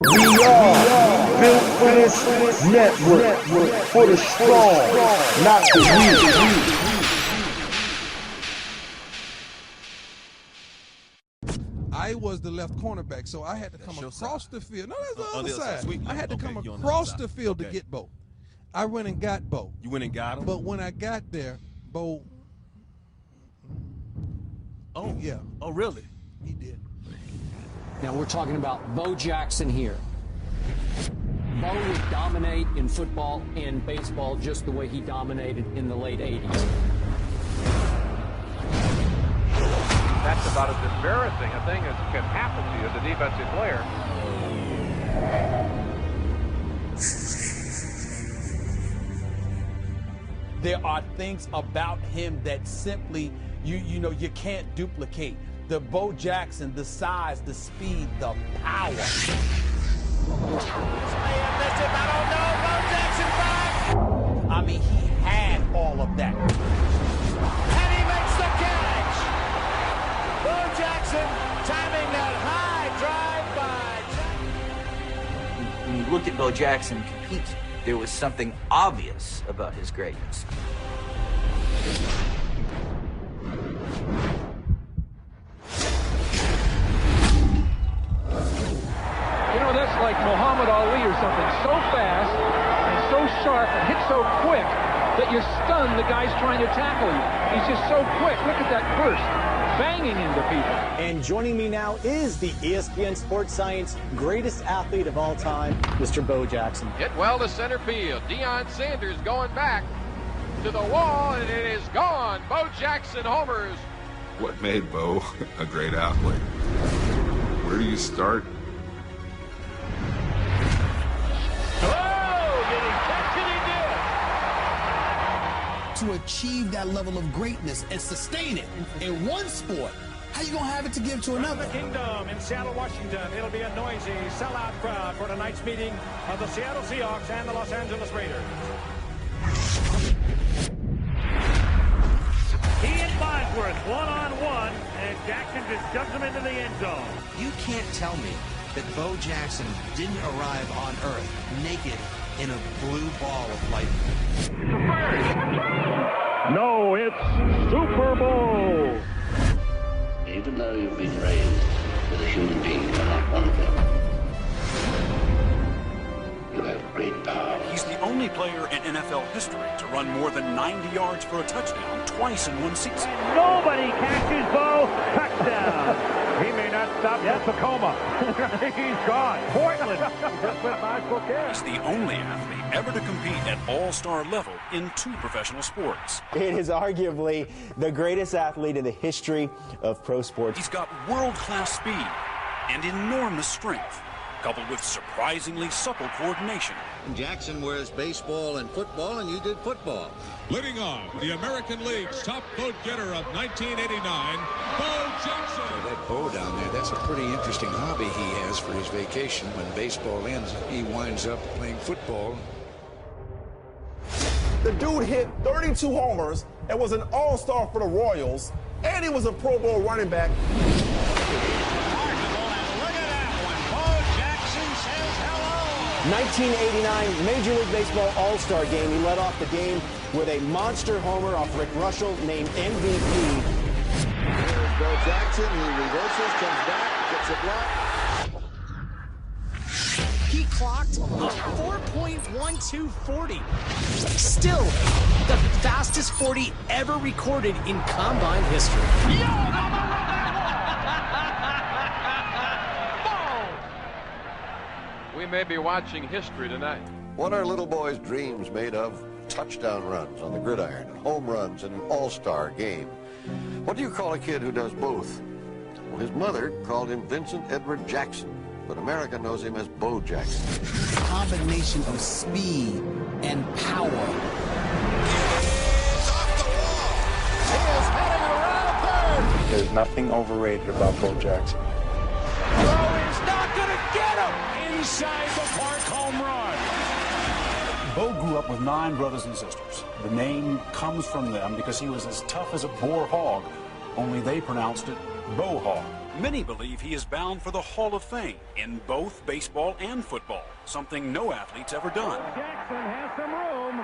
We are built for this network, for the strong, not the weak. I was the left cornerback, so I had to come across the field. No, that's the other side. I had to come across the field to get Bo. I went and got Bo. You went and got him? But when I got there, Bo. Oh, yeah. Oh, really? He did. Now we're talking about Bo Jackson here. Bo would dominate in football and baseball just the way he dominated in the late 80s. That's about as embarrassing a thing as can happen to you as a defensive player. There are things about him that simply you know you can't duplicate. The Bo Jackson, the size, the speed, the power. I mean, he had all of that. And he makes the catch. Bo Jackson timing that high drive by. When you looked at Bo Jackson compete, there was something obvious about his greatness. You know, that's like Muhammad Ali or something. So fast and so sharp and hit so quick that you're stunned the guy's trying to tackle you. He's just so quick. Look at that burst, banging into people. And joining me now is the ESPN Sports Science greatest athlete of all time, Mr. Bo Jackson. Hit well to center field. Deion Sanders going back to the wall, and it is gone. Bo Jackson homers. What made Bo a great athlete? Where do you start? To achieve that level of greatness and sustain it in one sport, how you gonna have it to give to another? The Kingdom in Seattle, Washington. It'll be a noisy sellout crowd for tonight's meeting of the Seattle Seahawks and the Los Angeles Raiders. He and Bosworth one-on-one, and Jackson just jumps him into the end zone. You can't tell me that Bo Jackson didn't arrive on Earth naked in a blue ball of light. No, it's Super Bowl. Even though you've been raised with a human being, you're not one of them. You have great power. He's the only player in NFL history to run more than 90 yards for a touchdown twice in one season. Nobody catches Bo. Touchdown. He may not stop at Tacoma. He's gone. Portland. He just went by Spokane. He's the only athlete ever to compete at all-star level in two professional sports. It is arguably the greatest athlete in the history of pro sports. He's got world-class speed and enormous strength, coupled with surprisingly supple coordination. Jackson wears baseball and football, and you did football. Leading on, the American League's top vote getter of 1989, Bo Jackson. So that Bo down there, that's a pretty interesting hobby he has for his vacation. When baseball ends, he winds up playing football. The dude hit 32 homers and was an all-star for the Royals, and he was a Pro Bowl running back. 1989 Major League Baseball All-Star Game. He led off the game with a monster homer off Rick Russell, named MVP. There's Bo Jackson. He reverses, comes back, gets a block. He clocked a 4.1240. Still the fastest 40 ever recorded in combine history. We may be watching history tonight. What are little boys' dreams made of? Touchdown runs on the gridiron, home runs in an all-star game. What do you call a kid who does both? Well, his mother called him Vincent Edward Jackson, but America knows him as Bo Jackson. A combination of speed and power. There's nothing overrated about Bo Jackson. He's not going to get him. Inside the park home run. Bo grew up with 9 brothers and sisters. The name comes from them because he was as tough as a boar hog, only they pronounced it Bo Hog. Many believe he is bound for the Hall of Fame in both baseball and football, something no athlete's ever done. Jackson has some room.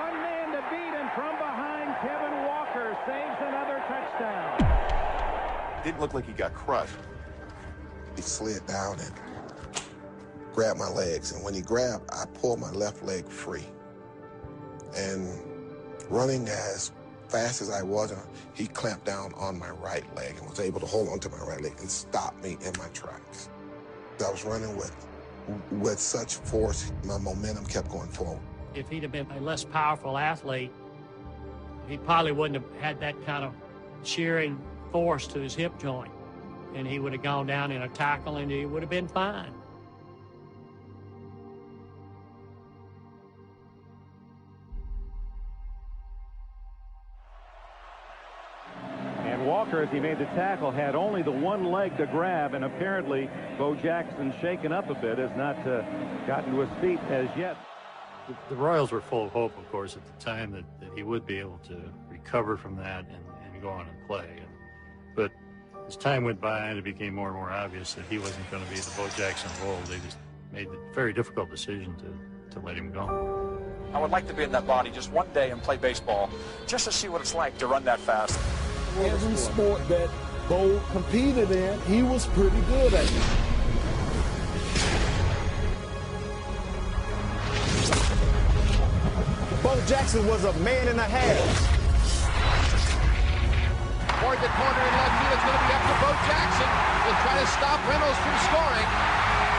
One man to beat, and from behind, Kevin Walker saves another touchdown. Didn't look like he got crushed. He slid down and grabbed my legs, and when he grabbed, I pulled my left leg free. And running as fast as I was, he clamped down on my right leg and was able to hold onto my right leg and stop me in my tracks. I was running with such force, my momentum kept going forward. If he'd have been a less powerful athlete, he probably wouldn't have had that kind of shearing force to his hip joint, and he would have gone down in a tackle and he would have been fine. And Walker, as he made the tackle, had only the one leg to grab, and apparently Bo Jackson, shaken up a bit, has not gotten to his feet as yet. The Royals were full of hope, of course, at the time that he would be able to recover from that and go on and play. But as time went by and it became more and more obvious that he wasn't going to be the Bo Jackson of old, they just made the very difficult decision to let him go. I would like to be in that body just one day and play baseball, just to see what it's like to run that fast. Every sport that Bo competed in, he was pretty good at it. Bo Jackson was a man and a half. Toward the corner in left field, it's going to be up to Bo Jackson. He'll try to stop Reynolds from scoring.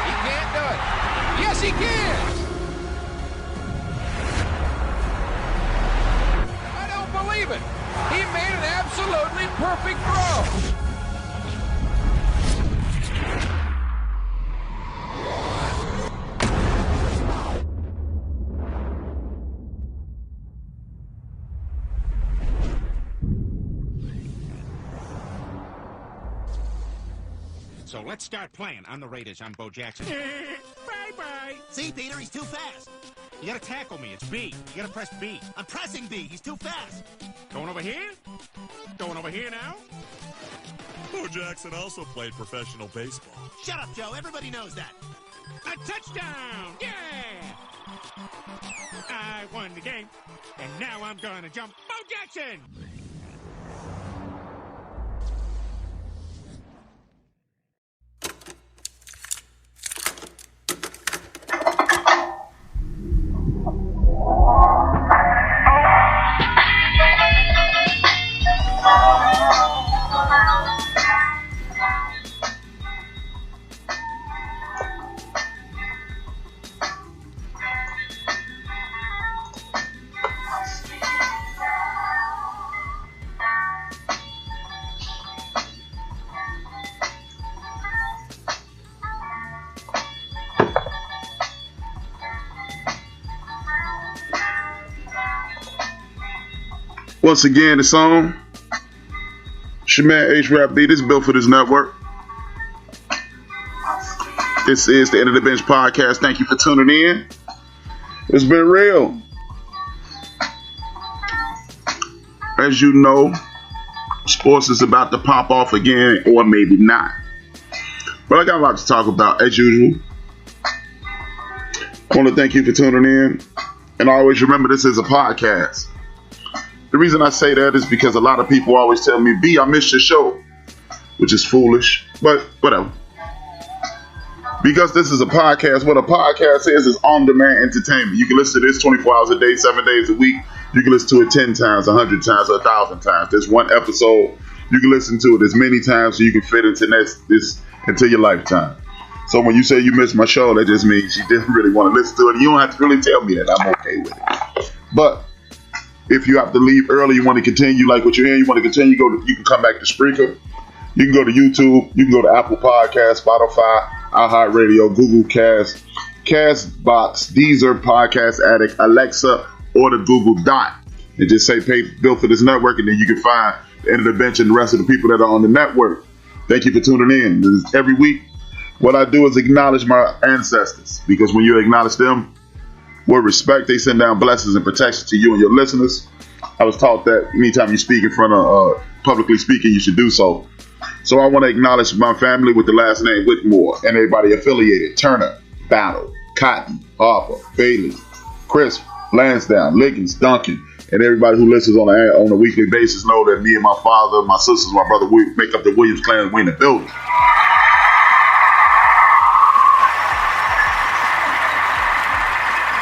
He can't do it. Yes, he can! I don't believe it. He made an absolutely perfect throw. So let's start playing. On the Raiders, I'm Bo Jackson. Bye-bye. See, Peter, he's too fast. You gotta tackle me. It's B. You gotta press B. I'm pressing B. He's too fast. Going over here? Going over here now? Bo Jackson also played professional baseball. Shut up, Joe. Everybody knows that. A touchdown! Yeah! I won the game, and now I'm gonna jump Bo Jackson! Once again, it's on. It's your man H-Rap B. This is built for this network. This is the End of the Bench podcast. Thank you for tuning in. It's been real. As you know, sports is about to pop off again, or maybe not. But I got a lot to talk about, as usual. I want to thank you for tuning in. And always remember, this is a podcast. The reason I say that is because a lot of people always tell me, B, I missed your show, which is foolish, but whatever. Because this is a podcast, what a podcast is on-demand entertainment. You can listen to this 24 hours a day, 7 days a week. You can listen to it 10 times, 100 times, 1,000 times. There's one episode. You can listen to it as many times as you can fit into this into your lifetime. So when you say you missed my show, that just means you didn't really want to listen to it. You don't have to really tell me that. I'm okay with it. But if you have to leave early, you want to continue, you like what you're hearing, you want to continue, you can come back to Spreaker. You can go to YouTube. You can go to Apple Podcasts, Spotify, iHeartRadio, Google Cast, Castbox, Deezer, Podcast Addict, Alexa, or the Google Dot. And just say, pay bill for this network, and then you can find the End of the Bench and the rest of the people that are on the network. Thank you for tuning in. Every week, what I do is acknowledge my ancestors, because when you acknowledge them with respect, they send down blessings and protection to you and your listeners. I was taught that anytime you speak in front of publicly speaking, you should do so So I want to acknowledge my family with the last name Whitmore and everybody affiliated: Turner, Battle, Cotton, Harper, Bailey, Crisp, Lansdowne, Liggins, Duncan, and everybody who listens on a weekly basis know that me and my father, my sisters, my brother, we make up the Williams clan. We in the building.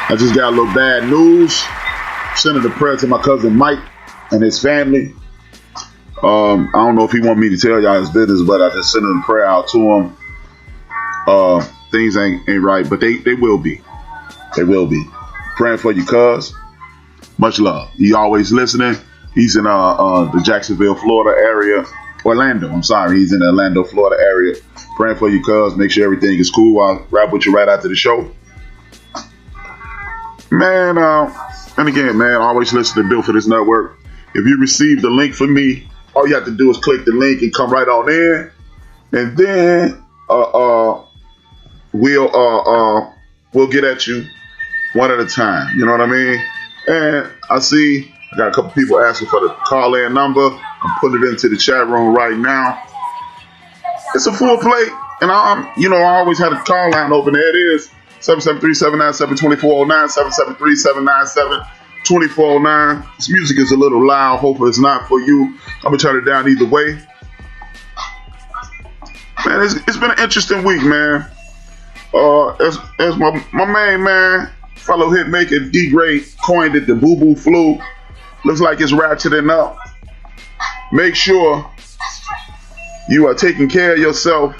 I just got a little bad news. Sending a prayer to my cousin Mike and his family. I don't know if he want me to tell y'all his business, but I just sent a prayer out to him. Things ain't right, but they will be. They will be. Praying for you, cuz. Much love. He always listening. He's in the Jacksonville, Florida area. Orlando, I'm sorry. He's in the Orlando, Florida area. Praying for you, cuz. Make sure everything is cool. I'll rap with you right after the show. Man, and again, man, always listen to Built for This Network. If you receive the link from me, all you have to do is click the link and come right on in. And then we'll get at you one at a time. You know what I mean? And I see I got a couple people asking for the call-in number. I'm putting it into the chat room right now. It's a full plate, and I always had a call line open. There it is: 773-797-2409, 773-797-2409. This music is a little loud. Hopefully it's not for you. I'm gonna turn it down either way. Man, it's been an interesting week, man. As my main man, fellow hitmaker D-Gray coined it, the boo-boo flu. Looks like it's ratcheting up. Make sure you are taking care of yourself,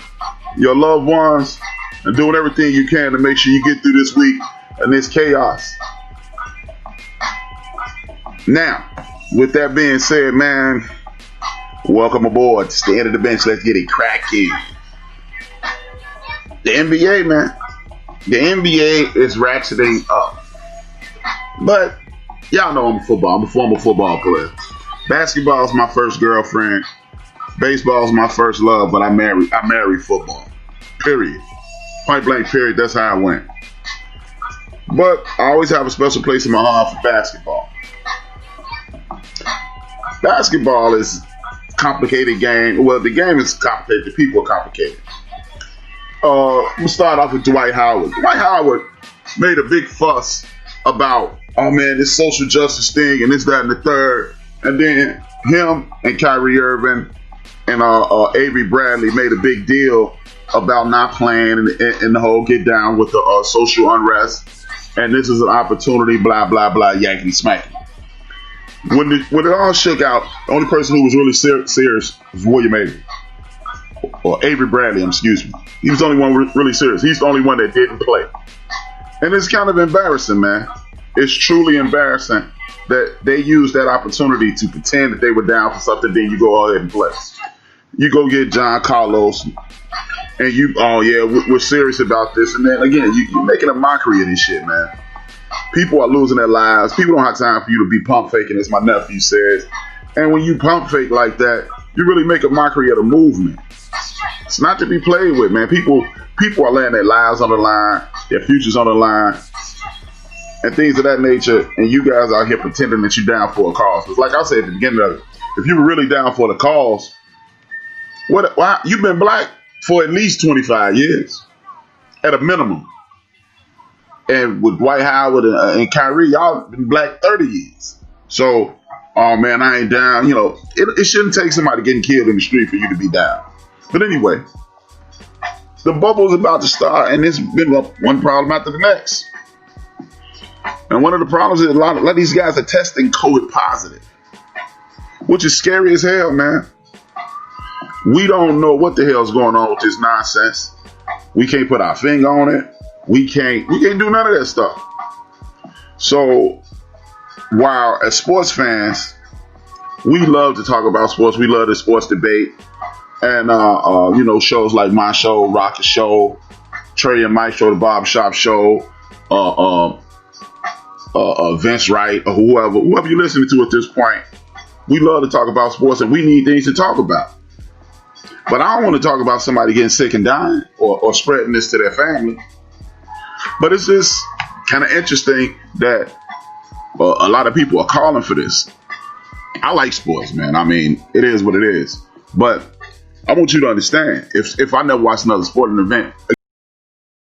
your loved ones, and doing everything you can to make sure you get through this week and this chaos. Now, with that being said, man, welcome aboard. It's the end of the bench. Let's get it cracking. The NBA, man. The NBA is ratcheting up. But y'all know I'm a former football player. Basketball is my first girlfriend. Baseball is my first love, but I married football. Period. Point blank period. That's how I went. But I always have a special place in my heart for basketball. Basketball is a complicated game. Well, the game is complicated. The people are complicated. We'll start off with Dwight Howard. Dwight Howard made a big fuss about, oh man, this social justice thing and this, that, and the third. And then him and Kyrie Irving and Avery Bradley made a big deal about not playing and the whole get down with the social unrest. And this is an opportunity, blah, blah, blah, yankety smacky. When it all shook out, the only person who was really serious was William Avery. Or Avery Bradley, excuse me. He was the only one really serious. He's the only one that didn't play. And it's kind of embarrassing, man. It's truly embarrassing that they used that opportunity to pretend that they were down for something, then you go ahead and play. You go get John Carlos, and we're serious about this. And then, again, you're making a mockery of this shit, man. People are losing their lives. People don't have time for you to be pump faking, as my nephew says. And when you pump fake like that, you really make a mockery of the movement. It's not to be played with, man. People are laying their lives on the line, their futures on the line, and things of that nature. And you guys out here pretending that you're down for a cause. Because like I said at the beginning of it, if you were really down for the cause, why you've been black for at least 25 years, at a minimum. And with Dwight Howard and Kyrie, y'all been black 30 years. So, oh man, I ain't down. You know, it shouldn't take somebody getting killed in the street for you to be down. But anyway, the bubble's about to start, and it's been one problem after the next. And one of the problems is a lot of these guys are testing COVID positive, which is scary as hell, man. We don't know what the hell's going on with this nonsense. We can't put our finger on it. We can't do none of that stuff. So while as sports fans, we love to talk about sports. We love the sports debate. And, shows like my show, Rocket Show, Trey and Mike Show, the Barbershop Show, Vince Wright, or whoever you're listening to at this point. We love to talk about sports, and we need things to talk about. But I don't want to talk about somebody getting sick and dying or spreading this to their family. But it's just kind of interesting that a lot of people are calling for this. I like sports, man. I mean, it is what it is. But I want you to understand, if I never watched another sporting event